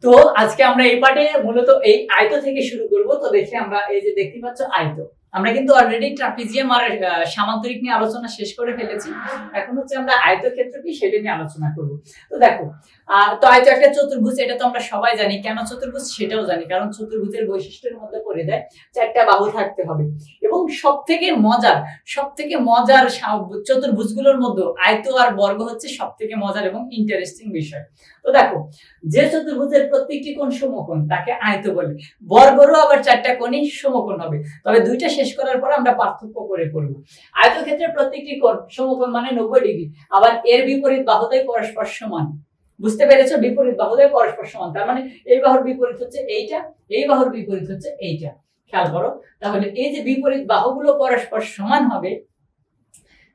তো আজকে আমরা এই পার্টে মূলত এই আয়ত থেকে শুরু করব। তো দেখি আমরা এই যে দেখতে পাচ্ছ আয়ত, আমরা কিন্তু অলরেডি ট্রাপিজিয়াম আর সামান্তরিক নিয়ে আলোচনা শেষ করে ফেলেছি। এখন হচ্ছে আমরা আয়তক্ষেত্র কি সেটা নিয়ে আলোচনা করব। তো দেখো, তো আয়ত একটা চতুর্ভুজ, এটা তো আমরা সবাই জানি। কেন চতুর্ভুজ সেটাও জানি, কারণ চতুর্ভুজের বৈশিষ্ট্যের মধ্যে পড়ে যায় চারটা বাহু থাকতে হবে। এবং সবথেকে মজার চতুর্ভুজগুলোর মধ্যে আয়ত আর বর্গ হচ্ছে সবথেকে মজার এবং ইন্টারেস্টিং বিষয়। তো দেখো, যে চতুর্ভুজের প্রত্যেকটি কোণ সমকোণ তাকে আয়ত বলে। বর্গেরও আবার চারটা কোণই সমকোণ হবে, তবে দুইটা শেষ করার পর আমরা পার্থক্য করে করব। আয়তক্ষেত্রের প্রত্যেকটি কোণ সমকোণ মানে 90 ডিগ্রি, আবার এর বিপরীত বাহুদ্বয় পরস্পর সমান। বুঝতে পেরেছো? বিপরীত বাহুদ্বয় পরস্পর সমান, তার মানে এই বাহুর বিপরীত হচ্ছে এইটা, এই বাহুর বিপরীত হচ্ছে এইটা। খেয়াল করো, তাহলে এই যে বিপরীত বাহুগুলো পরস্পর সমান হবে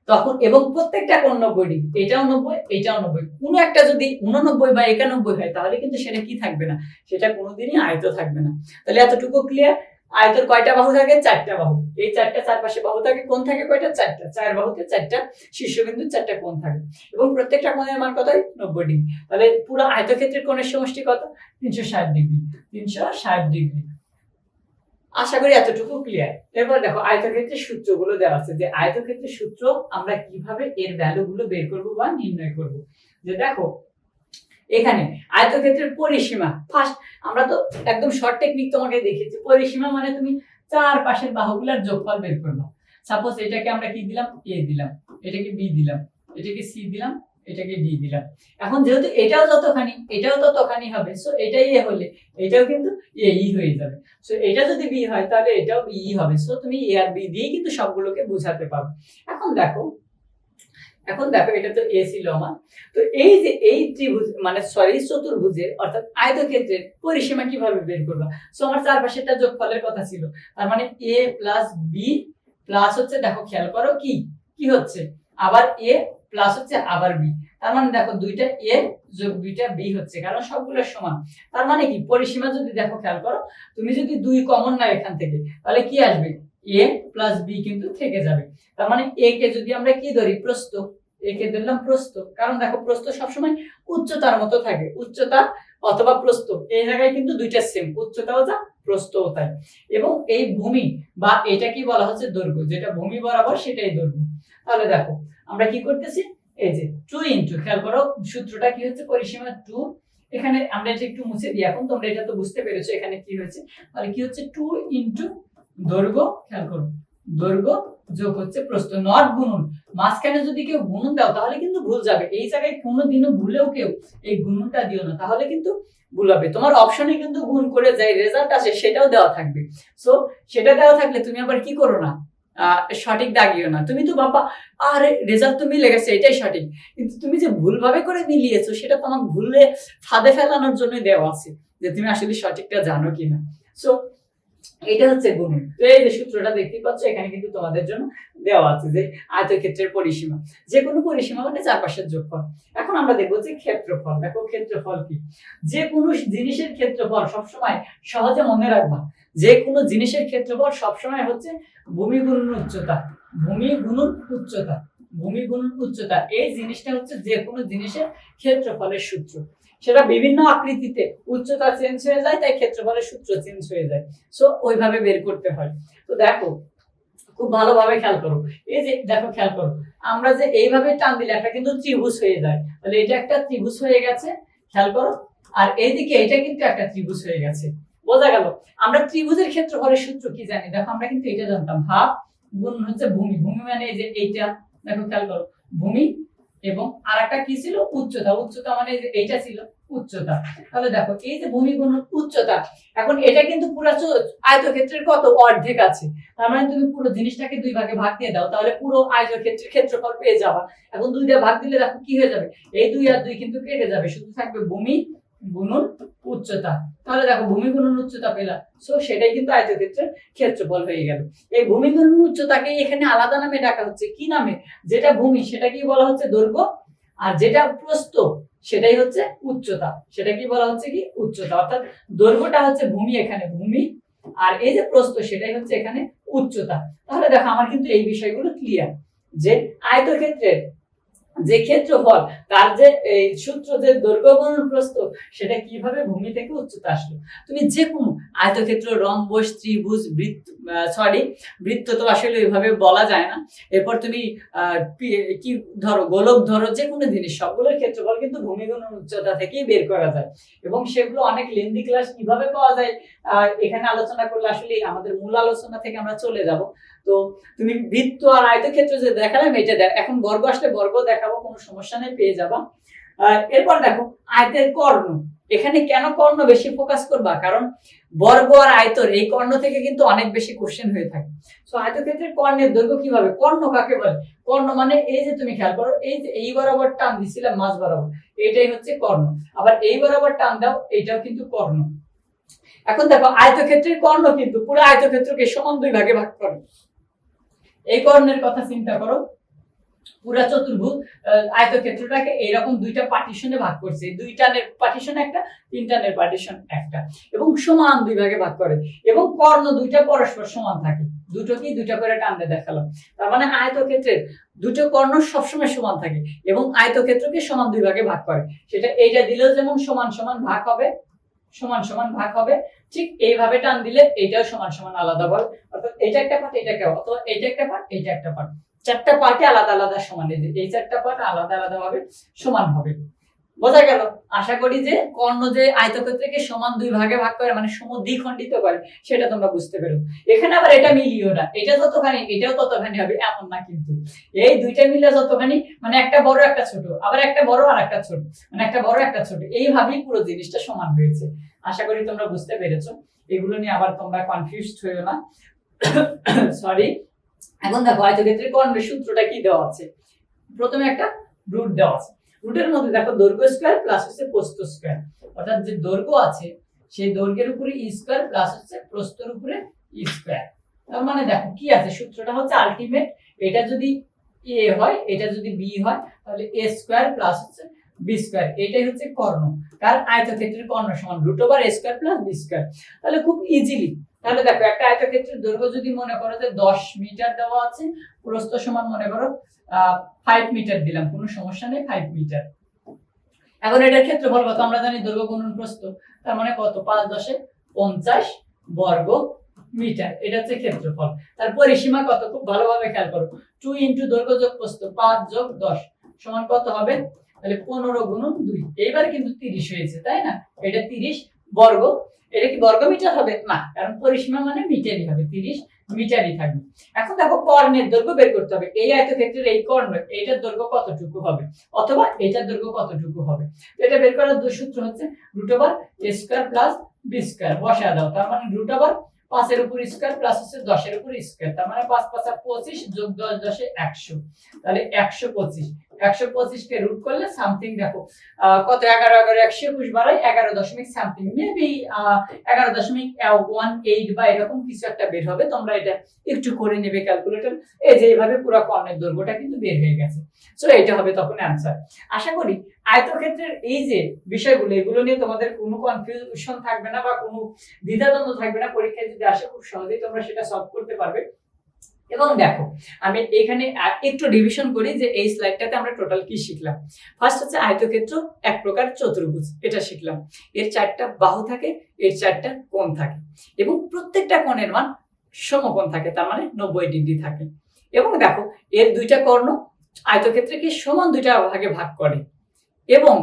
তখন, এবং প্রত্যেকটা কোণ 90 ডিগ্রি, এটাও 90 এটাও 90, কোনো একটা যদি 89 বা 91 হয় তাহলে কিন্তু সেটা কি থাকবে না, সেটা কোনোদিনই আয়ত থাকবে না। তাহলে এতটুকু ক্লিয়ার। আয়তের কয়টা বাহু থাকে? চারটা বাহু। এই চারটা চারপাশে বাহু থাকে, কোণ থাকে কয়টা? চারটা। চার বাহুতে চারটা শীর্ষবিন্দু, চারটা কোণ থাকে, এবং প্রত্যেকটা কোণের মান কত? 90 ডিগ্রি। তাহলে পুরো আয়তক্ষেত্রের কোণের সমষ্টি কত? 360 ডিগ্রি। 360 ডিগ্রি। আশা করি এতটুকু ক্লিয়ার। এরপর দেখো আয়তক্ষেত্রের সূত্রগুলো দেওয়া আছে, যে আয়তক্ষেত্রের সূত্র আমরা কিভাবে এর ভ্যালু গুলো বের করব বা নির্ণয় করব। যে দেখো, এখানে আয়তক্ষেত্রের পরিসীমা ফার্স্ট, আমরা তো একদম শর্ট টেকনিক তোমাকে দেখিয়েছি। পরিসীমা মানে তুমি চার পাশের বাহুগুলোর যোগফল বের করবা। সাপোজ এটাকে আমরা কি দিলাম? এ দিলাম, এটাকে বি দিলাম, এটাকে সি দিলাম, এটাকে ডি দিলাম। এখন যেহেতু এটাও যতখানি এটাও ততখানি হবে, সো এটাই এ হলে এটাও কিন্তু এ ই হয়ে যাবে। সো এটা যদি বি হয় তাহলে এটাও বি ই হবে। সো তুমি এ আর বি দিয়ে কিন্তু সবগুলোকে বোঝাতে পারো। এখন দেখো এটা তো এ ছিল আমার। তো এই যে এই ত্রিভুজ মানে সরি চতুর্ভুজের অর্থাৎ আয়তক্ষেত্রের পরিসীমা কিভাবে বের করবা? সো আমার চারপাশেরটা যোগফলের কথা ছিল, তার মানে এ প্লাস বি প্লাস হচ্ছে, দেখো খেয়াল করো কি কি হচ্ছে, আবার এ প্লাস হচ্ছে আবার বি। তার মানে দেখো দুইটা এ যোগ দুইটা বি হচ্ছে, কারণ সবগুলো সমান। তার মানে কি পরিসীমা যদি দেখো খেয়াল করো, তুমি যদি দুই কমন নাও এখান থেকে তাহলে কি আসবে? এ প্লাস বি কিন্তু থেকে যাবে। তার মানে এ কে যদি আমরা কি ধরি? প্রস্থ। এ কে ধরলাম প্রস্থ, কারণ দেখো প্রস্থ সবসময় উচ্চতার মতো থাকে, উচ্চতা অথবা প্রস্থ এই জায়গায় কিন্তু দুইটা সেম, উচ্চতাও যা প্রস্থও তাই। এবং এই ভূমি বা এটা কি বলা হচ্ছে? দৈর্ঘ্য, যেটা ভূমি বরাবর সেটাই দৈর্ঘ্য। তাহলে দেখো আমরা কি করতেছি, এই যে 2 ইনটু, খেয়াল করো সূত্রটা কি হচ্ছে? পরিসীমা 2, এখানে আমরা এটা একটু মুছে দিই। এখন তোমরা এটা তো বুঝতে পেরেছো এখানে কি হয়েছে। তাহলে কি হচ্ছে? 2 ইনটু দৈর্ঘ্য, খেয়াল করো দৈর্ঘ্য যোগ হচ্ছে প্রস্থ, নট গুণন। মাঝখানে যদি কেউ গুণন দাও তাহলে কিন্তু ভুল যাবে। এই জায়গায় কোনোদিনও ভুলেও কেউ এই গুণনটা দিও না, তাহলে কিন্তু ভুল হবে। তোমার অপশনে কিন্তু গুণ করে যাই রেজাল্ট আসে সেটাও দেওয়া থাকবে। সো সেটা দেওয়া থাকলে তুমি আবার কি করো না, সঠিক দাগিও না। তুমি তো বাবা আরে রেজাল্ট তো মিলে গেছে এটাই সঠিক, কিন্তু তুমি যে ভুলভাবে করে মিলিয়েছো সেটা তোমার ভুলে ফাঁদে ফেলানোর জন্য দেওয়া আছে, যে তুমি আসলে সঠিকটা জানো কিনা। সো এটা হচ্ছে গুণন। তো এই যে সূত্রটা দেখতে পাচ্ছ এখানে কিন্তু তোমাদের জন্য দেওয়া আছে, যে আয়তক্ষেত্রের পরিসীমা, যে কোনো পরিসীমা মানে চারপাশের যোগফল। এখন আমরা দেখবো যে ক্ষেত্রফল। দেখো ক্ষেত্রফল কি? যে কোনো জিনিসের ক্ষেত্রফল সবসময় সহজে মনে রাখবা, যে কোনো জিনিসের ক্ষেত্রফল সবসময় হচ্ছে ভূমি গুণন উচ্চতা। ভূমি গুণন উচ্চতা, ভূমি গুণন উচ্চতা, এই জিনিসটা হচ্ছে যে কোনো জিনিসের ক্ষেত্রফলের সূত্র। সেটা বিভিন্ন আকৃতিতে উচ্চতা চেঞ্জ হয়ে যায়, তাই ক্ষেত্রফলের সূত্র চেঞ্জ হয়ে যায়। সো ওইভাবে বের করতে হয়। তো দেখো খুব ভালোভাবে খেয়াল করো, এই যে দেখো খেয়াল করো, আমরা যে এইভাবে টান দিলে একটা কিন্তু ত্রিভুজ হয়ে যায়, তাহলে এটা একটা ত্রিভুজ হয়ে গেছে, খেয়াল করো। আর এইদিকে এটা কিন্তু একটা ত্রিভুজ হয়ে গেছে, বোঝা গেল? আমরা ত্রিভুজের ক্ষেত্রফলের সূত্র কি জানি? দেখো আমরা কিন্তু এটা জানতাম, হাফ গুণ হচ্ছে ভূমি। ভূমি মানে এই যে এইটা, দেখো খেয়াল করো ভূমি, এবং আরেকটা কি ছিল? উচ্চতা। উচ্চতা মানে এইটা ছিল উচ্চতা। তাহলে দেখো এই যে ভূমি গুণ উচ্চতা, এখন এটা কিন্তু পুরো আয়তক্ষেত্রের কত? অর্ধেক আছে। তার মানে তুমি পুরো জিনিসটাকে দুই ভাগে ভাগ দিয়ে দাও, তাহলে পুরো আয়তক্ষেত্রের ক্ষেত্রফল পেয়ে যাবা। এখন দুই দিয়ে ভাগ দিলে দেখো কি হয়ে যাবে? এই 2 আর 2 কিন্তু কেটে যাবে, শুধু থাকবে ভূমি গুণন উচ্চতা। তাহলে দেখো ভূমি গুণন উচ্চতা পেলাম, সো সেটাই কিন্তু আয়তক্ষেত্রের ক্ষেত্রফল হয়ে গেল। এই ভূমি গুণন উচ্চতাকে এখানে আলাদা নামে ডাকা হচ্ছে, কি নামে? যেটা ভূমি সেটা কি বলা হচ্ছে? দৈর্ঘ্য, আর যেটা প্রস্থ সেটাই হচ্ছে উচ্চতা। সেটা কি বলা হচ্ছে? কি উচ্চতা। অর্থাৎ দৈর্ঘ্যটা হচ্ছে ভূমি, এখানে ভূমি, আর এই যে প্রস্থ সেটাই হচ্ছে এখানে উচ্চতা। তাহলে দেখো আমার কিন্তু এই বিষয়গুলো ক্লিয়ার, যে আয়তক্ষেত্রের যে ক্ষেত্রফল তার যে এই সূত্র যে দৈর্ঘ্য গুণন প্রস্থ সেটা কিভাবে ভূমি থেকে উচ্চতা আসলো। তুমি যে কোনো আয়তক্ষেত্র, রম্বস, ত্রিভুজ, বৃত্ত, বৃত্ত তো আসলে ওইভাবে বলা যায় না। এরপর তুমি কি ধরো, গোলক ধরো, যে কোনো জিনিস সবগুলোর ক্ষেত্রফল কিন্তু ভূমি গুণন উচ্চতা থেকেই বের করা যায় এবং সেগুলো অনেক লেন্দি ক্লাস কিভাবে পাওয়া যায় এখানে আলোচনা করলে আসলে আমাদের মূল আলোচনা থেকে আমরা চলে যাব। তো তুমি বৃত্ত আর আয়তক্ষেত্র যে দেখালাম এটা এখন বর্গ আসলে বর্গ দেখাবো, কোনো সমস্যা নেই, পেয়ে যাবা। এরপর দেখো আয়তের কর্ণ। এখানে কেন কর্ণ বেশি ফোকাস করবা, কারণ বর্গ আর আয়তর এই কর্ণ থেকে কিন্তু অনেক বেশি কোশ্চেন হয়ে থাকে। সো আয়তক্ষেত্রের কর্ণের দৈর্ঘ্য কিভাবে, কর্ণ কাকে বলে? কর্ণ মানে এই যে তুমি খেয়াল করো, এই যে এই বরাবর টান দিছিলাম মাঝ বরাবর, এটাই হচ্ছে কর্ণ। আবার এই বরাবর টান দাও, এটাও কিন্তু কর্ণ। এখন দেখো আয়তক্ষেত্রের কর্ণ কিন্তু পুরো আয়তক্ষেত্রকে সমান দুই ভাগে ভাগ করে। এই কর্ণের কথা চিন্তা করো, পুরা চতুর্ভুজ আয়তক্ষেত্রটাকে এইরকম দুইটা পার্টিশনে ভাগ করছে, দুই টানের পার্টিশন একটা, তিন টানের পার্টিশন একটা, এবং সমান দুই ভাগে ভাগ করে, এবং কর্ণ দুইটা পরস্পর সমান থাকে। দুটো কি দুইটা করে টানতে দেখালাম, তার মানে আয়তক্ষেত্রের দুটো কর্ণ সবসময় সমান থাকে এবং আয়তক্ষেত্রকে সমান দুই ভাগে ভাগ করে। সেটা এইটা দিলেও যেমন সমান সমান ভাগ হবে, সমান সমান ভাগ হবে, ঠিক এইভাবে টান দিলে এইটাও সমান সমান আলাদা বল, অর্থাৎ এইটা একটা পার্ট, এটা একটা, অথবা এইটা একটা পার্ট, এইটা একটা পার্ট, চারটা পার্টে আলাদা আলাদা সমান, এই চারটা পার্ট আলাদা আলাদা ভাবে সমান হবে। বোঝা গেল? আশা করি যে কর্ণ যে আয়তক্ষেত্রকে সমান দুই ভাগে ভাগ করে মানে সমদ্বিখণ্ডিত করে সেটা তোমরা বুঝতে পেরো। এখানে আবার এটা মিলিও না, এটা যতখানি এটাও ততখানি হবে এমন না, কিন্তু এই দুইটা মিলে যতখানি মানে একটা বড় একটা ছোট, আবার একটা বড় আর একটা ছোট, মানে একটা বড় একটা ছোট, এইভাবেই পুরো জিনিসটা সমান হয়েছে। আশা করি তোমরা বুঝতে পেরেছো। এগুলো নিয়ে আবার তোমরা কনফিউজড হইও না, সরি। এখন দেখো আয়তক্ষেত্রের কর্ণের সূত্রটা কি দেওয়া আছে। প্রথমে একটা রুট দেওয়া আছে, রুটের মধ্যে দেখো দৈর্ঘ্য স্কয়ার প্লাস হচ্ছে প্রস্থ স্কয়ার, অর্থাৎ যে দৈর্ঘ্য আছে সেই দৈর্ঘ্যের উপরে ই স্কয়ার প্লাস হচ্ছে প্রস্থের উপরে ই স্কয়ার। তার মানে দেখো কি আছে, সূত্রটা হচ্ছে আলটিমেট, এটা যদি এ হয় এটা যদি বি হয় তাহলে এ স্কয়ার প্লাস হচ্ছে বি স্কয়ার, এটাই হচ্ছে কর্ণ। কারণ আয়তক্ষেত্রের কর্ণ সমান root over a square plus B square. তাহলে খুব ইজিলি, তাহলে দেখো একটা আয়তক্ষেত্রের দৈর্ঘ্য যদি মনে করো যে 10 মিটার দেওয়া আছে, প্রস্থ সমান মনে করো 5 মিটার দিলাম, কোনো সমস্যা নেই, 5 মিটার। এখন এটার ক্ষেত্রফল কত আমরা জানি, দৈর্ঘ্য গুণন প্রস্থ, তার মানে কত, 5 10 50 বর্গ মিটার, এটা হচ্ছে ক্ষেত্রফল। তার পরিসীমা কত, খুব ভালোভাবে খেয়াল করো, 2 ইনটু দৈর্ঘ্য যোগ প্রস্থ 5 যোগ 10 সমান কত হবে, তাহলে 15 গুণন 2, এইবার কিন্তু 30 হয়েছে, তাই না? এটা 30 বর্গ, এটা কি বর্গ মিটার হবে না, কারণ পরিসীমা মানে মিটারই হবে, 30 মিটারই থাকবে। এখন দেখো কর্ণের দৈর্ঘ্য বের করতে হবে, এই আয়তক্ষেত্রের এই কর্ণ এইটার দৈর্ঘ্য কতটুকু হবে, অথবা এইটার দৈর্ঘ্য কতটুকু হবে। এটা বের করার দুই সূত্র হচ্ছে root over a square plus B square, বসা দাও, তার মানে রুট ওভার 5 এর উপর স্কয়ার প্লাস হচ্ছে 10 এর উপর স্কয়ার, তার মানে 5 5 25 যোগ 10 10 100, তাহলে 125, 125 কে রুট করলে সামথিং দেখো কত, 11 11 121 বাড়াই 11 দশমিক সামথিং, মেবি 11.18 বা এরকম কিছু একটা বের হবে। তোমরা এটা একটু করে নেবে ক্যালকুলেটর, এই যে এইভাবে পুরো কর্ণের দৈর্ঘ্যটা কিন্তু বের হয়ে গেছে। সো এটা হবে তখন অ্যানসার। আশা করি আয়তক্ষেত্রের এই যে বিষয়গুলো এগুলো নিয়ে তোমাদের কোনো কনফিউশন থাকবে না বা কোনো দ্বিধাদ্বন্দ্ব থাকবে না, পরীক্ষায় যদি আসে খুব সহজেই তোমরা সেটা সলভ করতে পারবে। এবং দেখো আমি এখানে একটু রিভিশন করি যে এই স্লাইডটাতে আমরা টোটাল কি শিখলাম। ফার্স্ট হচ্ছে আয়তক্ষেত্র এক প্রকার চতুর্ভুজ, এটা শিখলাম। এর 4টা বাহু থাকে, এর 4টা কোণ থাকে এবং প্রত্যেকটা কোণের মান সমকোণ থাকে, তার মানে 90 ডিগ্রি থাকে। এবং দেখো এর 2টা কর্ণ আয়তক্ষেত্রকে সমান 2টা ভাগে ভাগ করে এবং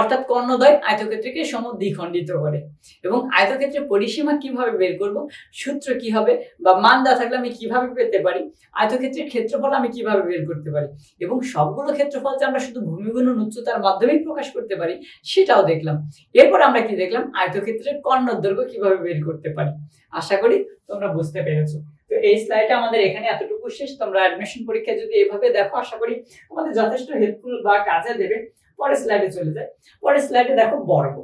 অর্থাৎ কর্ণদ্বয় আয়তক্ষেত্রকে সমদ্বিখণ্ডিত করে। এবং আয়তক্ষেত্রের পরিসীমা কিভাবে বের করব, সূত্র কি হবে বা মান দেওয়া থাকলে আমি কিভাবে পেতে পারি, আয়তক্ষেত্রের ক্ষেত্রফল আমি কিভাবে বের করতে পারি, এবং সবগুলো ক্ষেত্রফল যে আমরা শুধু ভূমি গুণন উচ্চতার মাধ্যমেই প্রকাশ করতে পারি সেটাও দেখলাম। এরপর আমরা কি দেখলাম, আয়তক্ষেত্রের কর্ণের দৈর্ঘ্য কিভাবে বের করতে পারি। আশা করি তোমরা বুঝতে পেরেছো। তো এই স্লাইডে আমাদের এখানে এতটুকু শেষ। তোমরা অ্যাডমিশন পরীক্ষা যদি এইভাবে দেখো আশা করি তোমাদের যথেষ্ট হেল্পফুল বা কাজে দেবে। পরের স্লাইডে চলে যায়। পরের স্লাইডে দেখো বর্গ।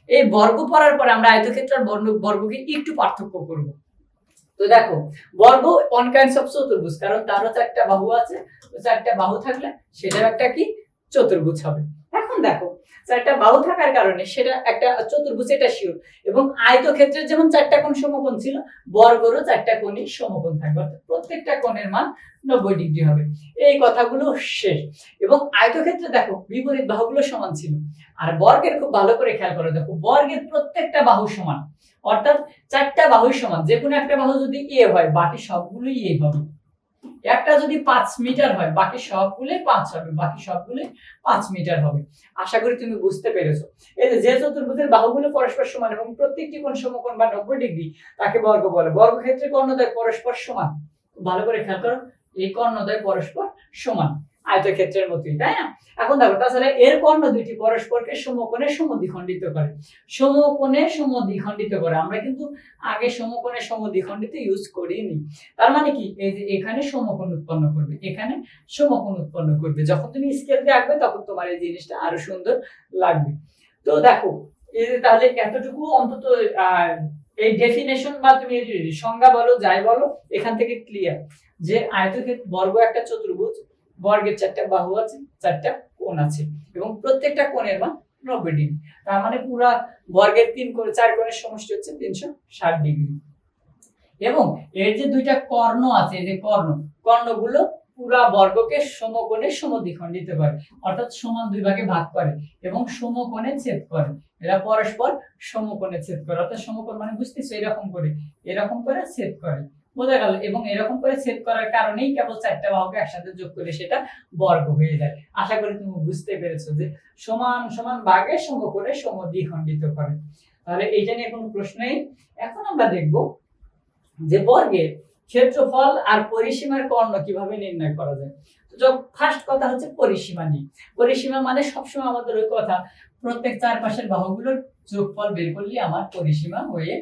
এই বর্গ পড়ার পরে আমরা আয়তক্ষেত্র আর বর্গকে একটু পার্থক্য করব। তো দেখো বর্গ ওয়ান কাইন্ডস অফ চতুর্ভুজ, কারণ তারও 4টা বাহু আছে, তো 4টা বাহু থাকলে সেটাও একটা কি চতুর্ভুজ হবে। এখন দেখো, চারটা বাহু থাকার কারণে সেটা একটা চতুর্ভুজ, এটা শিওর। এবং আয়তক্ষেত্রের যেমন চারটা কোণ সমকোণ ছিল, বর্গেরও চারটা কোণই সমকোণ থাকবে, অর্থাৎ প্রত্যেকটা কোণের মান 90 ডিগ্রি হবে। এই কথাগুলো শেষ। এবং আয়তক্ষেত্রে দেখো বিপরীত বাহুগুলো সমান ছিল। আর বর্গের খুব ভালো করে খেয়াল করে দেখো, বর্গের প্রত্যেকটা বাহু সমান, অর্থাৎ চারটা বাহু সমান। যে কোনো একটা বাহু যদি এ হয়, বাকি সবগুলোই এ হবে। একটা যদি 5 মিটার হয়, বাকি সবগুলোই 5 হবে, বাকি সবগুলোই 5 মিটার হবে। আশা করি তুমি বুঝতে পেরেছো। এই যে চতুর্ভুজের বাহুগুলো পরস্পর সমান এবং প্রত্যেকটি কোণ সমকোণ বা 90 ডিগ্রি, তাকে বর্গ বলে। বর্গক্ষেত্রে কর্ণদ্বয় পরস্পর সমান। ভালো করে খেয়াল করো, এই কর্ণদ্বয় পরস্পর সমান, আয়তক্ষেত্রের মতোই, তাই না? এখন দেখো, তাছাড়া এর কর্ণ দুটি পরস্পরকে সমকোণে সমদ্বিখণ্ডিত করে। সমকোণে সমদ্বিখণ্ডিত করে, আমরা কিন্তু আগে সমকোণে সমদ্বিখণ্ডিত ইউজ করিনি। তার মানে কি, এই যে এখানে সমকোণ উৎপন্ন করবে, এখানে সমকোণ উৎপন্ন করবে। যখন তুমি স্কেল দিয়ে আঁকবে তখন তোমার এই জিনিসটা আরো সুন্দর লাগবে। তো দেখো, এই যে তাহলে এতটুকু অন্তত এই ডেফিনেশন বা তুমি সংজ্ঞা বলো, যাই বলো, এখান থেকে ক্লিয়ার যে আয়তক্ষেত্র বর্গ একটা চতুর্ভুজ, বর্গের চারটা বাহু আছে, চারটা কোণ আছে, এবং প্রত্যেকটা কোণের মান 90 ডিগ্রি। তার মানে পুরা বর্গের 4 কোণের সমষ্টি হচ্ছে 360 ডিগ্রি। এবং এর যে দুইটা কর্ণ আছে, এই যে কর্ণগুলো পুরা বর্গকে সমকোণে সমদ্বিখণ্ডিত করে, অর্থাৎ সমান দুই ভাগে ভাগ করে এবং সমকোণে ছেদ করে। এরা পরস্পর সমকোণে ছেদ করে, অর্থাৎ সমকোণ মানে বুঝতেছো, এরকম করে ছেদ করে, বোঝা গেল? এবং এরকম করে ছেদ করার কারণেই কেবল চারটা বাহুকে একসাথে যোগ করে সেটা বর্গ হয়ে যায়। আশা করি তুমি বুঝতে পেরেছো যে সমান সমান ভাগে সমকোণে সমদ্বিখণ্ডিত করে। তাহলে এইটা নিয়ে কোনো প্রশ্ন নেই। এখন আমরা দেখবো যে বর্গের ক্ষেত্রফল আর পরিসীমার কর্ণ কিভাবে নির্ণয় করা যায়। তো ফার্স্ট কথা হচ্ছে পরিসীমা নিয়ে। পরিসীমা মানে সবসময় আমাদের ওই কথা, প্রত্যেক চারপাশের বাহুগুলোর যোগফল বের করলে আমার পরিসীমা হয়ে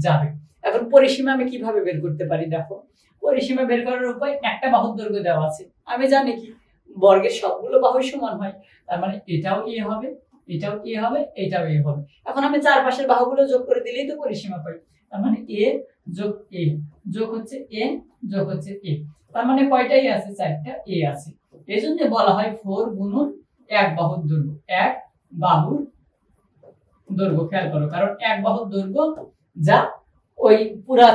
যাবে। এখন পরিসীমা আমি কিভাবে বের করতে পারি? দেখো, পরিসীমা বের করার উপায়, একটা বাহুর দৈর্ঘ্য দেওয়া আছে, আমি জানি কি বর্গের সবগুলো বাহু সমান হয়, তার মানে এটাও এ হবে, এটাও এ হবে, এটাও এ হবে। এখন আমি চারপাশের বাহুগুলো যোগ করে দিলেই তো পরিসীমা পাই। তার মানে এ যোগ এ যোগ হচ্ছে এ যোগ হচ্ছে এ, তার মানে কয়টাই আছে? চারটা এ আছে। এই জন্য বলা হয় 4 গুণন এক বাহুর দৈর্ঘ্য, এক বাহুর দৈর্ঘ্য। খেয়াল করো, কারণ এক বাহুর দৈর্ঘ্য যা ওই পুরা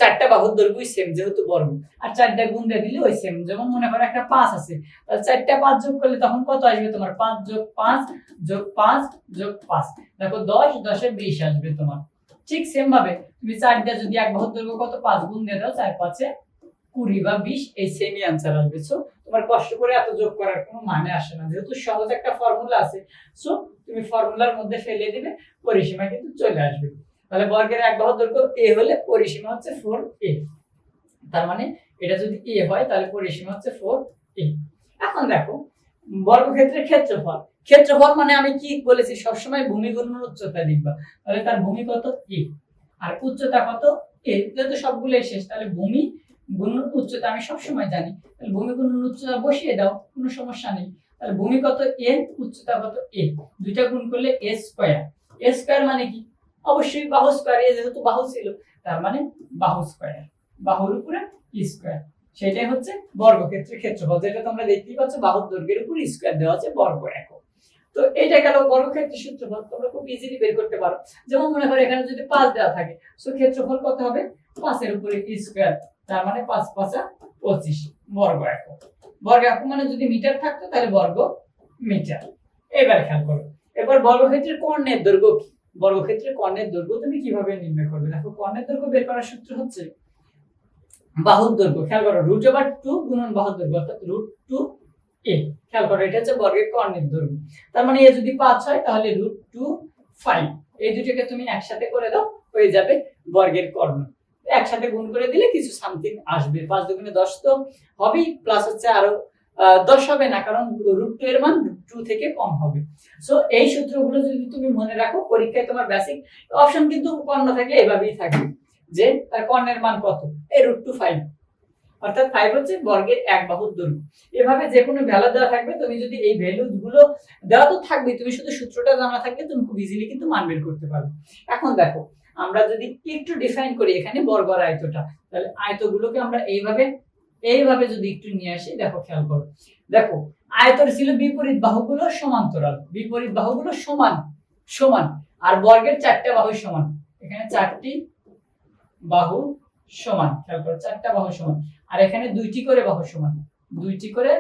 চারটা বাহুর দৈর্ঘ্যই সেম, যেহেতু বর্গ, আর চারটা গুণ দিয়ে দিলে ওই সেম। যেমন মনে করো একটা 5 আছে, তাহলে চারটা 5 যোগ করলে তখন কত আসবে তোমার? 5 যোগ 5 যোগ 5 যোগ 5, দেখো 10, 10 এ 20 আসবে তোমার। ঠিক সেম ভাবে তুমি 4 দিয়ে যদি এক বাহুর দৈর্ঘ্য কত 5 গুণ দিয়ে দাও, 4 5 এ 20 বা 20, এই সেমই आंसर আসবে। সো তোমার কষ্ট করে এত যোগ করার কোনো মানে আসে না, যেহেতু সহজ একটা ফর্মুলা আছে। সো তুমি ফর্মুলার মধ্যে ফেলে দিবে, পরিসীমা কিন্তু চলে আসবে। তাহলে বর্গের এক বাহুর দৈর্ঘ্য a হলে পরিসীমা হচ্ছে 4a। তার মানে এটা যদি a হয় তাহলে পরিসীমা হচ্ছে 4a। এখন দেখো, বর্গক্ষেত্রের ক্ষেত্রফল। ক্ষেত্রফল মানে আমি কি বলেছি, সবসময় ভূমি গুণন উচ্চতা লিখবা। তাহলে তার ভূমি কত? a, আর উচ্চতা কত? a। যেহেতু সবগুলোই শেষ, তাহলে ভূমি গুণন উচ্চতা আমি সবসময় জানি, তাহলে ভূমি গুণন উচ্চতা বসিয়ে দাও, কোনো সমস্যা নেই। তাহলে ভূমি কত? a, উচ্চতা কত? a, দুইটা গুণ করলে a স্কয়ার। a স্কয়ার মানে কি? অবশ্যই বাহু স্কয়ার, যেহেতু বাহু ছিল, তার মানে বাহু স্কয়ার, বাহুর উপরে স্কয়ার। সেটাই হচ্ছে বর্গক্ষেত্রের ক্ষেত্রফল, যেটা তোমরা দেখতেই পাচ্ছ, বাহুর দৈর্ঘ্যের উপর স্কয়ার দেওয়া আছে, বর্গ একক। তো এটা গেল বর্গক্ষেত্রের সূত্রফল, তোমরা খুব ইজিলি বের করতে পারো। যেমন মনে করো এখানে যদি 5 দেওয়া থাকে, সো ক্ষেত্রফল কত হবে? 5 এর উপরে স্কয়ার, তার মানে 5 5 25 বর্গ একক। বর্গ একক মানে যদি মিটার থাকতো তাহলে বর্গ মিটার। এবার খেয়াল করো, এবার বর্গক্ষেত্রের কর্ণের দৈর্ঘ্য কি? বর্গক্ষেত্রের কর্ণের দৈর্ঘ্য তুমি কিভাবে নির্ণয় করবে? দেখো, কর্ণের দৈর্ঘ্য বের করার সূত্র হচ্ছে বাহুর দৈর্ঘ্য। খেয়াল করো, √2 গুণন বাহুর দৈর্ঘ্য, অর্থাৎ √2a। খেয়াল করো, এটা হচ্ছে বর্গের কর্ণের দৈর্ঘ্য। তার মানে এ যদি 5 হয় তাহলে √2 এই দুটোকে তুমি একসাথে করে দাও, হয়ে যাবে বর্গের কর্ণ। একসাথে গুণ করে দিলে কিছু সামথিং আসবে, 5 দুগুণে 10 তো হবেই, প্লাস হচ্ছে আরো 10 হবে না, কারণ √2 এর মান √2 থেকে কম হবে। সো এই সূত্রগুলো যদি তুমি মনে রাখো, পরীক্ষায় তোমার বেসিক অপশন কিন্তু কর্ণ থাকলে এভাবেই থাকবে, যে তার কর্ণের মান কত? এই √5, অর্থাৎ 5 হচ্ছে বর্গের এক বাহুর দৈর্ঘ্য। এভাবে যে কোনো ভ্যালু দেওয়া থাকবে, তুমি যদি এই ভ্যালু গুলো দেওয়া তো থাকবে, তুমি শুধু সূত্রটা জানা থাকলে তুমি খুব ইজিলি কিন্তু মান বের করতে পারবে। এখন দেখো, আমরা যদি একটু ডিফাইন করি এখানে বর্গ আর আয়তটা, তাহলে আয়তগুলোকে আমরা এইভাবে এইভাবে যদি একটু নিয়ে আসি, দেখো খেয়াল করো, দেখো আয়তর ছিল বিপরীত বাহুগুলো সমান্তরাল, বিপরীত বাহুগুলো সমান সমান, আর বর্গের 4টা বাহু সমান, এখানে 4টি বাহু সমান, খেয়াল করো 4টা বাহু সমান, আর এখানে 2টি করে বাহু সমান, 2টি করে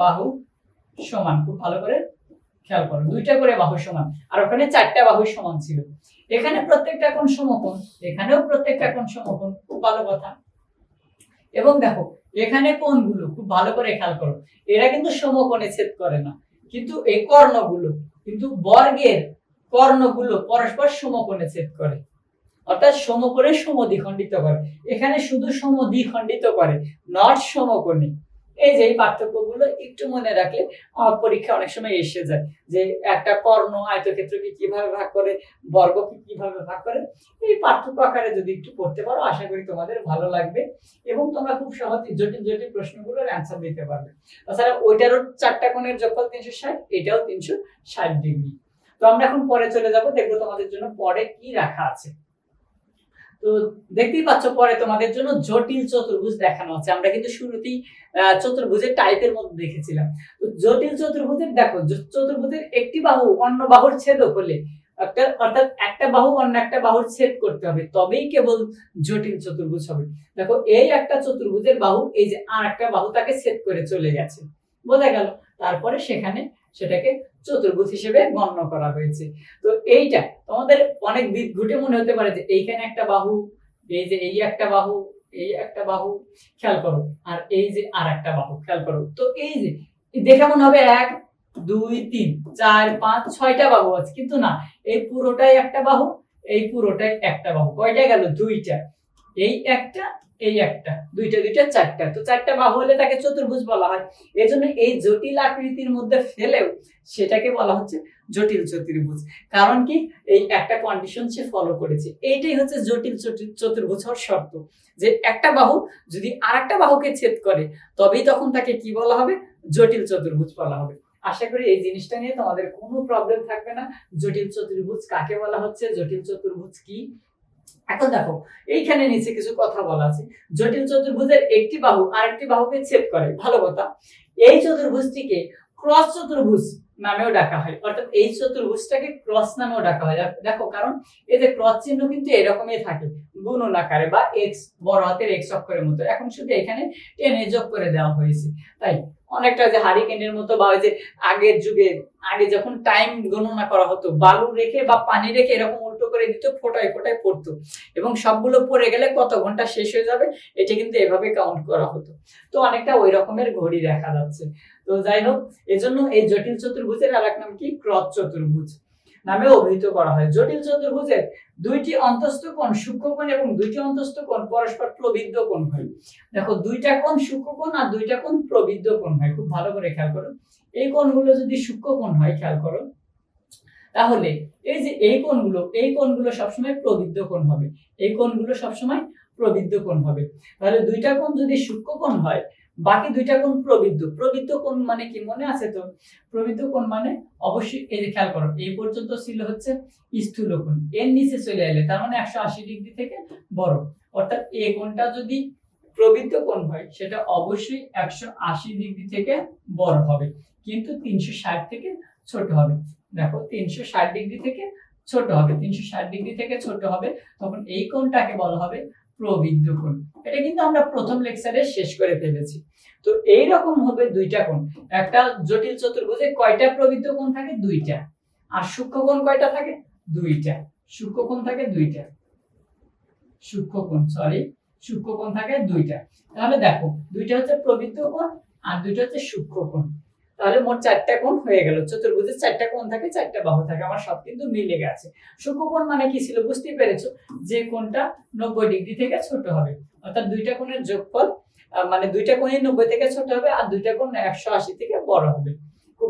বাহু সমান, খুব ভালো করে খেয়াল করো, 2টা করে বাহু সমান, আর ওখানে 4টা বাহু সমান ছিল। এখানে প্রত্যেকটা কোণ সমকোণ, এখানেও প্রত্যেকটা কোণ সমকোণ, খুব ভালো কথা। এবং দেখো এখানে কোণগুলো খুব ভালো করে খেয়াল করো, এরা কিন্তু সমকোণে ছেদ করে না, কিন্তু এই কর্ণগুলো কিন্তু বর্গের কর্ণগুলো পরস্পর সমকোণে ছেদ করে, অর্থাৎ সমকোণে সমদ্বিখণ্ডিত করে। এখানে শুধু সমদ্বিখণ্ডিত করে, নট সমকোণে। এই যে এই পার্থক্যগুলো একটু মনে রাখলে পরীক্ষা অনেক সময় এসে যায়, যে একটা কর্ণ আয়তক্ষেত্রকে কিভাবে ভাগ করে, বর্গকে কিভাবে ভাগ করে, এই পার্থক্য আকারে যদি একটু পড়তে পারো আশা করি তোমাদের ভালো লাগবে এবং তোমরা খুব সহজে জটিল জটিল প্রশ্নগুলোর অ্যান্সার দিতে পারবে। তাছাড়া ওইটারও 4টা কোণের যোগফল 360, এটাও 360 ডিগ্রি। তো আমরা এখন পরে চলে যাব, দেখবো তোমাদের জন্য পরে কি রাখা আছে। তো দেখতেই পাচ্ছ পরে তোমাদের জন্য জটিল চতুর্ভুজ দেখানো আছে। আমরা কিন্তু শুরুতেই চতুর্ভুজের টাইপের মধ্যে দেখেছিলাম। তো জটিল চতুর্ভুজের দেখো, চতুর্ভুজের একটি বাহু অন্য বাহুর ছেদক হলে, অর্থাৎ একটা বাহু অন্য একটা বাহুর ছেদ করতে হবে, তবেই কেবল জটিল চতুর্ভুজ হবে। দেখো এই একটা চতুর্ভুজের বাহু এই যে আর একটা বাহু তাকে ছেদ করে চলে গেছে, বোঝা গেল, তারপরে সেখানে সেটাকে চতুর্ভুজ হিসেবে গণ্য করা হয়েছে। তো এইটা তোমাদের অনেক দিক ঘুটে মনে হতে পারে যে এইখানে একটা বাহু, এই যে এই একটা বাহু, এই একটা বাহু, খেয়াল করো, আর এই যে আর একটা বাহু, খেয়াল করো। তো এই যে দেখে মনে হবে 1 2 3 4 5 6টা বাহু আছে, কিন্তু না, এই পুরোটাই একটা বাহু, এই পুরোটাই একটা বাহু। কয়টা গেল? 2টা, এই একটা, এই একটা, 2টা 2টা 4টা। তো 4টা বাহু হলে তাকে চতুর্ভুজ বলা হয়। এজন্য এই জটিল আকৃতির মধ্যে ফেলেও সেটাকে বলা হচ্ছে জটিল চতুর্ভুজ। কারণ কি? এই একটা কন্ডিশন সে ফলো করেছে। এইটাই হচ্ছে জটিল চতুর্ভুজ হওয়ার শর্ত, যে একটা বাহু যদি আরেকটা বাহুকে ছেদ করে তবেই তখন তাকে কি বলা হবে? জটিল চতুর্ভুজ বলা হবে। আশা করি এই জিনিসটা নিয়ে তোমাদের কোনো প্রবলেম থাকবে না। জটিল চতুর্ভুজ কাকে বলা হচ্ছে, জটিল চতুর্ভুজ কি। এখন দেখো এইখানে নিচে কিছু কথা বলা আছে। জটিল চতুর্ভুজের একটি বাহু আরেকটি বাহুকে ছেদ করে, ভালো কথা। এই চতুর্ভুজটিকে ক্রস চতুর্ভুজ নামেও ডাকা হয়, অর্থাৎ এই চতুর্ভুজটাকে ক্রস নামেও ডাকা হয়। দেখো কারণ এই যে ক্রস চিহ্ন কিন্তু এরকমই থাকে, গুণন আকারে বা এক্স, বড় হাতের এক্স অক্ষরের মতো। এখন শুধু এখানে টেনে যোগ করে দেওয়া হয়েছে, তাই অনেকটা যে হারিকেনের মতো, বা ওই যে আগের যুগে আগে যখন টাইম গণনা করা হতো, বালু রেখে বা পানি রেখে এরকম উল্টো করে দিত, ফোটায় ফোটায় পড়তো, এবং সবগুলো পড়ে গেলে কত ঘন্টা শেষ হয়ে যাবে এটা কিন্তু এভাবে কাউন্ট করা হতো। তো অনেকটা ওই রকমের ঘড়ি দেখা যাচ্ছে। তো যাই হোক, এজন্য এই জটিল চতুর্ভুজের আরেক নাম কি? ক্রস চতুর্ভুজ নামে অভিহিত করা হয়। জটিল চতুর্ভুজের 2টি অন্তস্থ কোণ সূক্ষ্মকোণ এবং 2টি অন্তস্থ কোণ পরস্পর প্রবিদ্ধ কোণ হয়। দেখো 2টা কোণ সূক্ষ্মকোণ আর 2টা কোণ প্রবিদ্ধ কোণ হয়, খুব ভালো করে খেয়াল করো। এই কোণগুলো যদি সূক্ষ্মকোণ হয়, খেয়াল করো, তাহলে এই যে এই কোণগুলো সবসময় প্রবিদ্ধ কোণ হবে, এই কোণগুলো সবসময় প্রবিদ্ধ কোণ হবে। তাহলে 2টা কোণ যদি সূক্ষ্মকোণ হয়, বাকি 2টা কোণ প্রবিদ্ধ। প্রবিদ্ধ কোণ মানে কি মনে আছে তো? প্রবিদ্ধ কোণ মানে অবশ্যই এই যে খেয়াল করো, এই পর্যন্ত ছিল হচ্ছে স্থূল কোণ, এর নিচে চলে এলে তার মানে 180 ডিগ্রি থেকে বড়, অর্থাৎ এই কোণটা যদি প্রবিদ্ধ কোণ হয় সেটা অবশ্যই 180 ডিগ্রি থেকে বড় হবে, কিন্তু 360 থেকে ছোট হবে। দেখো 360 ডিগ্রি থেকে ছোট হবে, 360 ডিগ্রি থেকে ছোট হবে, তখন এই কোণটাকে বলা হবে প্রবিদ্ধ কোণ। এটা কিন্তু আমরা প্রথম লেকচারে শেষ করে ফেলেছি। তো এই রকম হবে 2টা কোণ। একটা জটিল চতুর্ভুজে কয়টা প্রবিদ্ধ কোণ থাকে? 2টা। আর সূক্ষ্মকোণ কয়টা থাকে? 2টা। সূক্ষ্মকোণ থাকে 2টা, সূক্ষ্মকোণ থাকে 2টা। তাহলে দেখো 2টা হচ্ছে প্রবিদ্ধ কোণ আর 2টা হচ্ছে সূক্ষ্মকোণ। তাহলে মোট 4টা কোণ হয়ে গেল। চতুর্ভুজের 4টা কোণ থাকে, 4টা বাহু থাকে, আমার সব কিন্তু মিলে গেছে। সূক্ষ্মকোণ মানে কি ছিল বুঝতেই পেরেছো, যে কোণটা 90 ডিগ্রি থেকে ছোট হবে, অর্থাৎ 2টা কোণের যোগফল, মানে 2টা কোণই 90 থেকে ছোট হবে আর 2টা কোণ 180 থেকে বড় হবে। খুব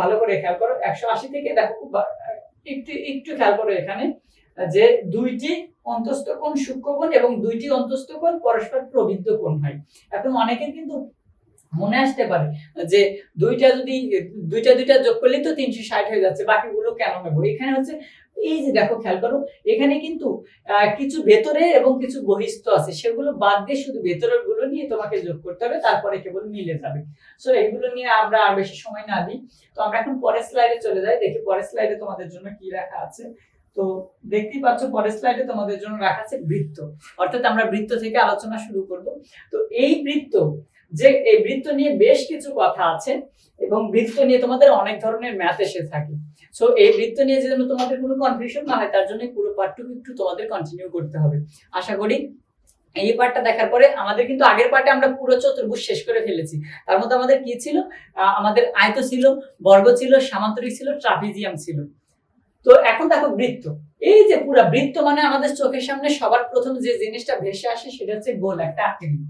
ভালো করে খেয়াল করো, 180 থেকে দেখো একটু খেয়াল করো এখানে, যে 2টি অন্তস্থ কোণ সূক্ষ্মকোণ এবং 2টি অন্তস্থ কোণ পরস্পর প্রবিদ্ধ কোণ হয়। এখন অনেকের কিন্তু মনে আসতে পারে যে দুইটা যোগ করলেই তো 360 হয়ে যাচ্ছে, বাকিগুলো কেন নেব? এখানে হচ্ছে এই যে দেখো খেয়াল করো, এখানে কিন্তু কিছু ভেতরে এবং কিছু বহিস্থ আছে, সেগুলো বাদ দিয়ে শুধু ভেতরের গুলো নিয়ে তোমাকে যোগ করতে হবে, তারপরে কেবল মিলে যাবে। সো এগুলো নিয়ে আমরা আর বেশি সময় না দিই। তো আমরা এখন পরের স্লাইডে চলে যাই, দেখি পরের স্লাইডে তোমাদের জন্য কি রাখা আছে। তো দেখতেই পাচ্ছ পরের স্লাইডে তোমাদের জন্য রাখা আছে বৃত্ত, অর্থাৎ আমরা বৃত্ত থেকে আলোচনা শুরু করব। তো এই বৃত্ত, যে এই বৃত্ত নিয়ে বেশ কিছু কথা আছে এবং বৃত্ত নিয়ে তোমাদের অনেক ধরনের ম্যাথ এসে থাকে। সো এই বৃত্ত নিয়ে যেন তোমাদের কোনো কনফিউশন না হয়, তার জন্য পুরো পার্টটুকু একটু তোমাদের কন্টিনিউ করতে হবে। আশা করি এই পার্টটা দেখার পরে, আমাদের কিন্তু আগের পার্টে আমরা পুরো চতুর্ভুজ শেষ করে ফেলেছি। তার মধ্যে আমাদের কি ছিল? আমাদের আয়ত ছিল, বর্গ ছিল, সামান্তরিক ছিল, ট্রাপিজিয়াম ছিল। তো এখন দেখো বৃত্ত, এই যে পুরো বৃত্ত মানে আমাদের চোখের সামনে সবার প্রথম যে জিনিসটা ভেসে আসে সেটা হচ্ছে গোল একটা আকৃতি,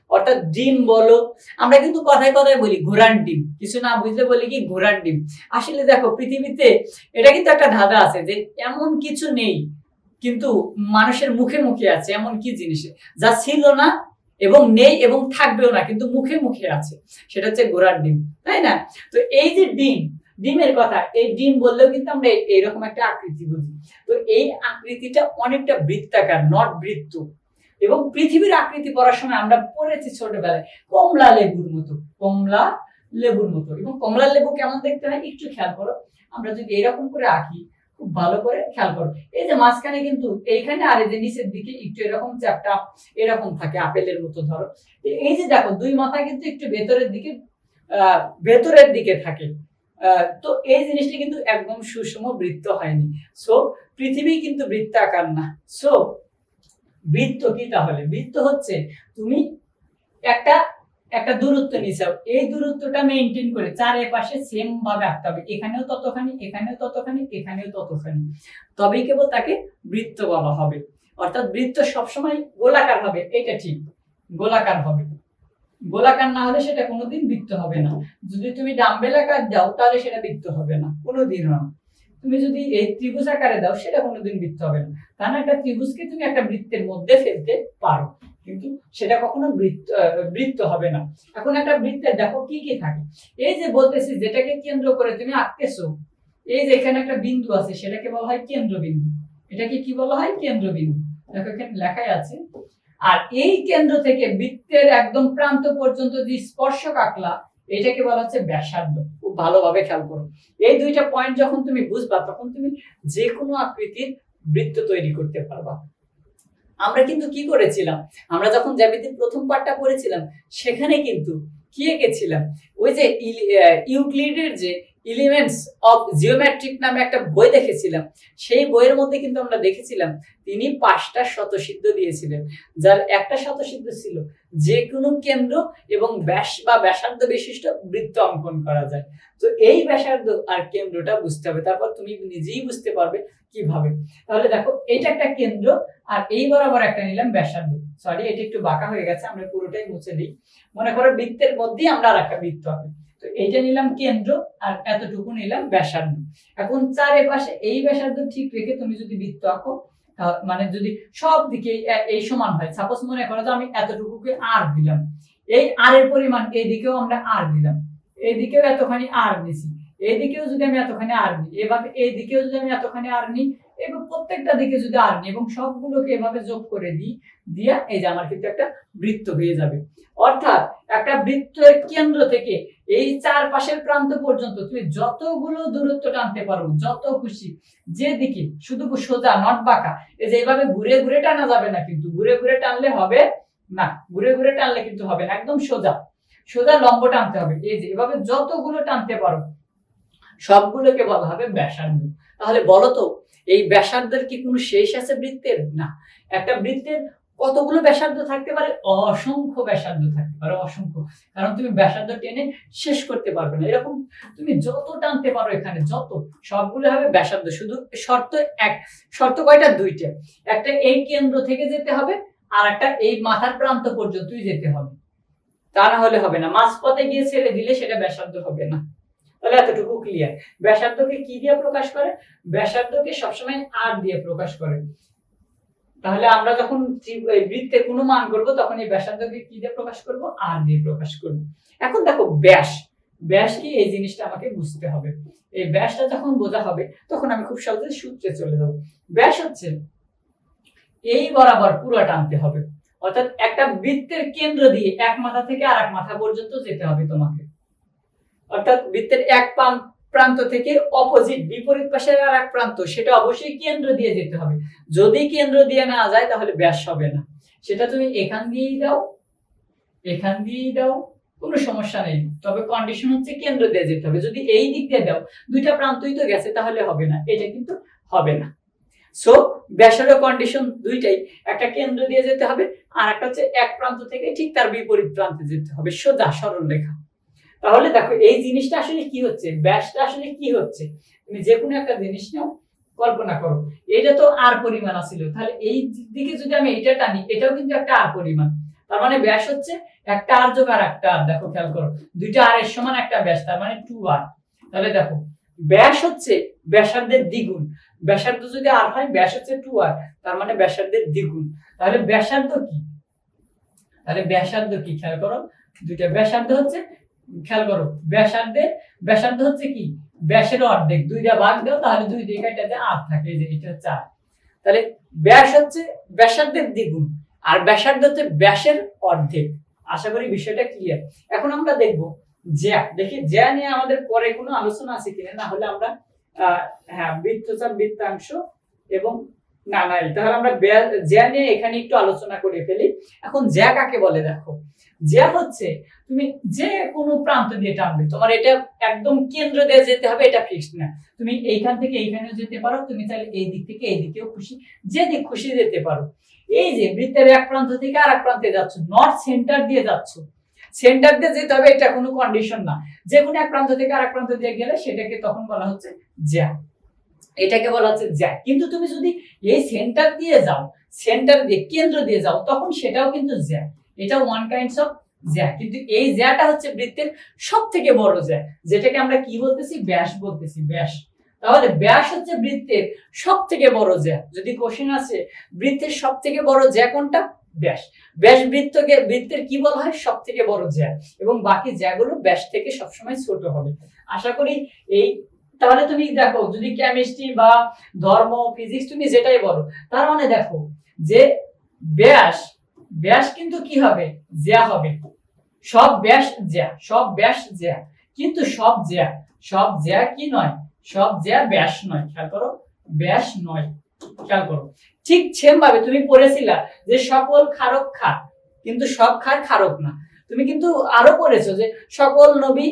অর্থাৎ ডিম বলো, আমরা কিন্তু কথায় কথায় বলি ঘোড়ার ডিম, কিছু না বুঝলে বলি কি ঘোড়ার ডিম। আসলে দেখো পৃথিবীতে এটা কিন্তু একটা ধাঁধা আছে যে এমন কিছু নেই কিন্তু মানুষের মুখে মুখে আছে, এমন কি জিনিস যা ছিল না এবং নেই এবং থাকবেও না কিন্তু মুখে মুখে আছে, সেটা হচ্ছে ঘোড়ার ডিম, তাই না? তো এই যে ডিম, ডিমের কথা, এই ডিম বললেও কিন্তু আমরা এইরকম একটা আকৃতি বুঝি। তো এই আকৃতিটা অনেকটা বৃত্তাকার, নট বৃত্ত। এবং পৃথিবীর আকৃতি পড়ার সময় আমরা পড়েছি ছোটবেলায় কমলা লেবুর মতো, কমলা লেবুর মতো। এবং কমলা লেবু কেমন দেখতে হয় একটু খেয়াল করো, আমরা যদি এরকম করে আঁকি, খুব ভালো করে খেয়াল করো, এই যে মাঝখানে কিন্তু এইখানে আর এই যে নিচের দিকে একটু এরকম চ্যাপটা এরকম থাকে আপেলের মতো ধরো। এই যে দেখো দুই মাথা কিন্তু একটু ভেতরের দিকে থাকে। তো এই জিনিসটা কিন্তু একদম সুষম বৃত্ত হয়নি। সো পৃথিবী কিন্তু বৃত্তাকার না। সো বৃত্ত কি তাহলে? বৃত্ত হচ্ছে তুমি একটা একটা দূরত্ব নিছাও, এই দূরত্বটা মেইনটেইন করে চারপাশে সেম ভাবে আঁকতে হবে, এখানেও ততখানি, এখানেও ততখানি, এখানেও ততখানি, তবেই কেবল তাকে বৃত্ত বলা হবে। অর্থাৎ বৃত্ত সবসময় গোলাকার হবে, এটা ঠিক, গোলাকার হবে, গোলাকার না হলে সেটা কোনোদিন বৃত্ত হবে না। যদি তুমি ডাম্বেল আকার দাও তাহলে সেটা বৃত্ত হবে না, কোনোদিনও না। তুমি যদি এই ত্রিভুজ আকারে দাও সেটা কোনোদিন বৃত্ত হবে না। কারণ একটা ত্রিভুজকে তুমি একটা বৃত্তের মধ্যে ফেলতে পারো, কিন্তু সেটা কখনো বৃত্ত হবে না। এখন একটা বৃত্তের দেখো কি কি থাকে, এই যে বলতেছি যেটাকে কেন্দ্র করে তুমি আঁকতেছো, এই যে এখানে একটা বিন্দু আছে সেটাকে বলা হয় কেন্দ্রবিন্দু। এটাকে কি বলা হয়? কেন্দ্রবিন্দু। দেখো এখানে লেখাই আছে। আর এই কেন্দ্র থেকে বৃত্তের একদম প্রান্ত পর্যন্ত যে স্পর্শক আঁকলা, এটাকে বলা হচ্ছে ব্যাসার্ধ। খুব ভালোভাবে খেয়াল করো, এই দুইটা পয়েন্ট যখন তুমি বুঝবা তখন তুমি যে কোনো আকৃতির বৃত্ত তৈরি করতে পারবা। আমরা কিন্তু কি করেছিলাম, আমরা যখন জ্যামিতির প্রথম পাঠটা পড়েছিলাম সেখানে কিন্তু কি এঁকেছিলাম, ওই যে ইউক্লিডের যে এলিমেন্টস অফ জিওমেট্রিক নামে একটা বই দেখেছিলাম, সেই বইয়ের মধ্যে কিন্তু আমরা দেখেছিলাম তিনি 5টা শতসিদ্ধ দিয়েছিলেন, যার একটা শতসিদ্ধ ছিল যে কোনো কেন্দ্র এবং ব্যাস বা ব্যাসার্ধ বিশিষ্ট বৃত্ত অঙ্কন করা যায়। তো এই ব্যাসার্ধ আর কেন্দ্রটা বুঝতে হবে, তারপর তুমি নিজেই বুঝতে পারবে কিভাবে। তাহলে দেখো এটা একটা কেন্দ্র আর এই বরাবর একটা নিলাম ব্যাসার্ধ, সরি এটা একটু বাঁকা হয়ে গেছে, আমরা পুরোটাই মুছে দিই। মনে করো বৃত্তের মধ্যেই আমরা আর একটা বৃত্ত হবে, তো এইটা নিলাম কেন্দ্র আর এতটুকু নিলাম ব্যাসার্ধ। এখন চারিপাশে এই ব্যাসার্ধ ঠিক রেখে তুমি যদি বৃত্ত আঁকো, মানে যদি সব দিকে এই সমান হয়, সাপোজ মনে করো যে আমি এতটুকুকে আর দিলাম, এই আর এর পরিমাণ এই দিকেও আমরা আর দিলাম, এইদিকেও এতখানি আর নিছি, এইদিকেও যদি আমি এতখানি আর নিই, এভাবে এই দিকেও যদি আমি এতখানি আর নিই, এবং প্রত্যেকটা দিকে যদি আর নিই এবং সবগুলোকে এভাবে যোগ করে দিই, দিয়া এই যে আমার কিন্তু একটা বৃত্ত হয়ে যাবে। অর্থাৎ একটা বৃত্তের কেন্দ্র থেকে এই চারপাশের প্রান্ত পর্যন্ত তুমি যতগুলো দূরত্ব টানতে পারো, যত খুশি, যেদিকে, শুধু সোজা নট বাঁকা, এই যে এইভাবে ঘুরে ঘুরে টানা যাবে না, কিন্তু ঘুরে ঘুরে টানলে হবে না, ঘুরে ঘুরে টানলে কিন্তু হবে না, একদম সোজা সোজা লম্ব টানতে হবে। এই যে এভাবে যতগুলো টানতে পারো সবগুলোকে বলা হবে ব্যাসার্ধ। তাহলে বলো তো এই ব্যাসার্ধের কি কোনো শেষ আছে বৃত্তের? না। একটা বৃত্তের কতগুলো ব্যাসার্ধ থাকতে পারে? অসংখ্য ব্যাসার্ধ থাকতে পারে, অসংখ্য। কারণ তুমি ব্যাসার্ধ টেনে শেষ করতে পারবে না, এরকম তুমি যত টানতে পারো এখানে যত, সবগুলো হবে ব্যাসার্ধ। শুধু শর্ত কয়টা? দুইটা। একটা এই কেন্দ্র থেকে যেতে হবে আর একটা এই মাথার প্রান্ত পর্যন্তই যেতে হবে, তা না হলে হবে না। মাঝপথে গিয়ে ছেড়ে দিলে সেটা ব্যাসার্ধ হবে না। তাহলে এতটুকু ক্লিয়ার। ব্যাসার্ধকে কি দিয়ে প্রকাশ করে? ব্যাসার্ধকে সবসময় আর দিয়ে প্রকাশ করে। তাহলে আমরা যখন বৃত্তের কোনো মান করব তখন এই ব্যাসার্ধকে কি দিয়ে প্রকাশ করব? আর দিয়ে প্রকাশ করব। এখন দেখো ব্যাস, ব্যাস কি এই জিনিসটা আমাকে বুঝতে হবে। এই ব্যাসটা যখন বোঝা হবে তখন আমি খুব সহজে সূত্রে চলে যাব। ব্যাস হচ্ছে এই বরাবর পুরো টানতে হবে, অর্থাৎ একটা বৃত্তের কেন্দ্র দিয়ে এক মাথা থেকে আর এক মাথা পর্যন্ত যেতে হবে তোমাকে। অর্থাৎ বৃত্তের এক প্রান্ত থেকে অপোজিট বিপরীত পাশের আর এক প্রান্ত, সেটা অবশ্যই কেন্দ্র দিয়ে যেতে হবে। যদি কেন্দ্র দিয়ে না যায় তাহলে ব্যাস হবে না। সেটা তুমি এখান দিয়েই দাও, এখান দিয়েই দাও, কোনো সমস্যা নেই, তবে কন্ডিশন হচ্ছে কেন্দ্র দিয়ে যেতে হবে। যদি এই দিক দিয়ে দাও, দুইটা প্রান্তই তো গেছে, তাহলে হবে না, এটা কিন্তু হবে না। সো ব্যাসেরও কন্ডিশন দুইটাই, একটা কেন্দ্র দিয়ে যেতে হবে আর একটা হচ্ছে এক প্রান্ত থেকে ঠিক তার বিপরীত প্রান্তে যেতে হবে, সোজা সরল রেখা। তাহলে দেখো এই জিনিসটা আসলে কি হচ্ছে, ব্যাসটা আসলে কি হচ্ছে, তুমি যে কোনো একটা জিনিস নাও, কল্পনা করো এটা তো আর পরিমাণ ছিল, তাহলে এই দিকে যদি আমি এটা টানি, এটাও কিন্তু একটা আর পরিমাণ। তার মানে ব্যাস হচ্ছে একটা আর যোগ আর একটা আর। দেখো খেয়াল করো, দুইটা আর এর সমান একটা ব্যাস, তার মানে 2r। তাহলে দেখো ব্যাস হচ্ছে ব্যাসার্ধের দ্বিগুণ। ব্যাসার্ধ যদি আর হয়, ব্যাস হচ্ছে 2r, তার মানে ব্যাসার্ধের দ্বিগুণ। তাহলে ব্যাসার্ধ কি, তাহলে ব্যাসার্ধ কি খেয়াল করো, দুইটা ব্যাসার্ধ হচ্ছে, খেয়াল করো ব্যাসার্ধ হচ্ছে কি, ব্যাসের অর্ধেক, দুইটা ভাগ দাও তাহলে দুই দিয়ে কাটাতে 8 থাকে, এই যে এটা হচ্ছে 8। তাহলে ব্যাস হচ্ছে ব্যাসার্ধের দ্বিগুণ আর ব্যাসার্ধ হচ্ছে ব্যাসের অর্ধেক। আশা করি বিষয়টা ক্লিয়ার। এখন আমরা দেখব জ্যা, দেখি জ্যা নিয়ে আমাদের পরে কোনো আলোচনা আছে কিনা, না হলে আমরা হ্যাঁ বৃত্তচাপ, বৃত্তাংশ এবং না নাই, তাহলে আমরা জ্যা নিয়ে এখানে একটু আলোচনা করে ফেলি। এখন জ্যা কাকে বলে দেখো, জ্যা হচ্ছে তুমি যে কোনো প্রান্ত দিয়ে টানবে, তোমার এটা একদম কেন্দ্র দিয়ে যেতে হবে এটা ফিক্সড না, তুমি এইখান থেকে এইখানেও যেতে পারো, তুমি চাইলে এই দিক থেকে এই দিকেও খুশি, যে দিক খুশি যেতে পারো। এই যে বৃত্তের এক প্রান্ত থেকে আর এক প্রান্তে যাচ্ছ, নট সেন্টার দিয়ে যাচ্ছ, সেন্টার দিয়ে যেতে হবে এটা কোনো কন্ডিশন না, যে কোনো এক প্রান্ত থেকে আরেক প্রান্ত দিয়ে গেলে সেটাকে তখন বলা হচ্ছে জ্যা, এটাকে বলা হচ্ছে জ্যা। কিন্তু তুমি যদি এই সেন্টার দিয়ে যাও, সেন্টার দিয়ে কেন্দ্র দিয়ে যাও, তখন সেটাও কিন্তু জ্যা, এটা ওয়ান কাইন্ডস অফ জ্যা। কিন্তু এই জ্যাটা হচ্ছে বৃত্তের সব থেকে বড় জ্যা, যেটাকে আমরা কি বলতেছি, ব্যাস বলতেছি, ব্যাস। তাহলে ব্যাস হচ্ছে বৃত্তের সব থেকে বড় জ্যা। যদি কোশ্চেন আছে বৃত্তের সব থেকে বড় জ্যা কোনটা, ব্যাস। ব্যাস বৃত্তের কি বলা হয়, সব থেকে বড় জ্যা, এবং বাকি জ্যাগুলো ব্যাস থেকে সবসময় ছোট হবে। আশা করি এই, তাহলে তুমি দেখো যদি কেমিস্ট্রি বা ধর্ম, ফিজিক্স তুমি যেটাই বলো, তার মানে দেখো যে ব্যাস, ব্যাস কিন্তু কি হবে, জ্যা হবে। সব ব্যাস জ্যা, সব ব্যাস জ্যা, কিন্তু সব জ্যা কি নয়, সব জ্যা ব্যাস নয়। খেয়াল করো, ব্যাস নয়, খেয়াল করো। ঠিক সেম ভাবে তুমি পড়েছিলা যে সকল ক্ষারক ক্ষার, কিন্তু সব ক্ষার ক্ষারক না। তুমি কিন্তু আরো পড়েছো যে সকল নবী,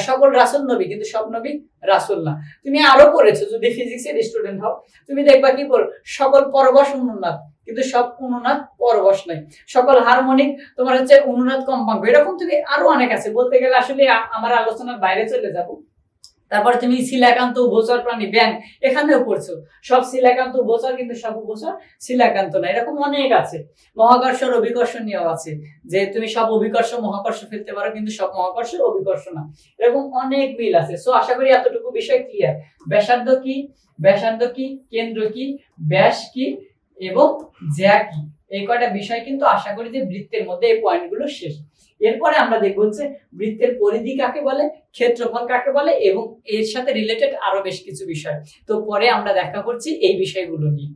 সকল রাসূল নবী, কিন্তু সব নবী রাসূল না। তুমি আরো পড়েছো, যদি ফিজিক্সের স্টুডেন্ট হও তুমি দেখবা কি পড়ো, সকল পরবশ অনুনাদ, কিন্তু সব অনুনাদ পরবশ নাই। সকল হারমোনিক তোমার হচ্ছে অনুনাদ কম্পাঙ্ক, এরকম তুমি আরো অনেক আছে, বলতে গেলে আসলে আমার আলোচনার বাইরে চলে যাব। তারপরে তুমি শিলাকান্ত, উভচর প্রাণী, ব্যাং, এখানেও পড়ছো সব শিলাকান্ত উভচর, কিন্তু সব উভচর শিলাকান্ত না, এরকম অনেক আছে। মহাকর্ষর অভিকর্ষ নিয়েও আছে, যে তুমি সব অভিকর্ষ মহাকর্ষ ফেলতে পারো, কিন্তু সব মহাকর্ষ অভিকর্ষ না, এরকম অনেক মিল আছে। সো আশা করি এতটুকু বিষয় ক্লিয়ার। ব্যাসার্ধ কি, ব্যাসার্ধ কি, কেন্দ্র কি, ব্যাস কি এবং জ্যা কি, এই কয়টা বিষয় কিন্তু আশা করি যে বৃত্তের মধ্যে এই পয়েন্টগুলো শেষ। এরপরে আমরা দেখব হচ্ছে বৃত্তের পরিধি কাকে বলে, ক্ষেত্রফল কাকে বলে, এবং এর সাথে রিলেটেড আরো বেশ কিছু বিষয়। তো পরে আমরা দেখা করছি এই বিষয়গুলো নিয়ে।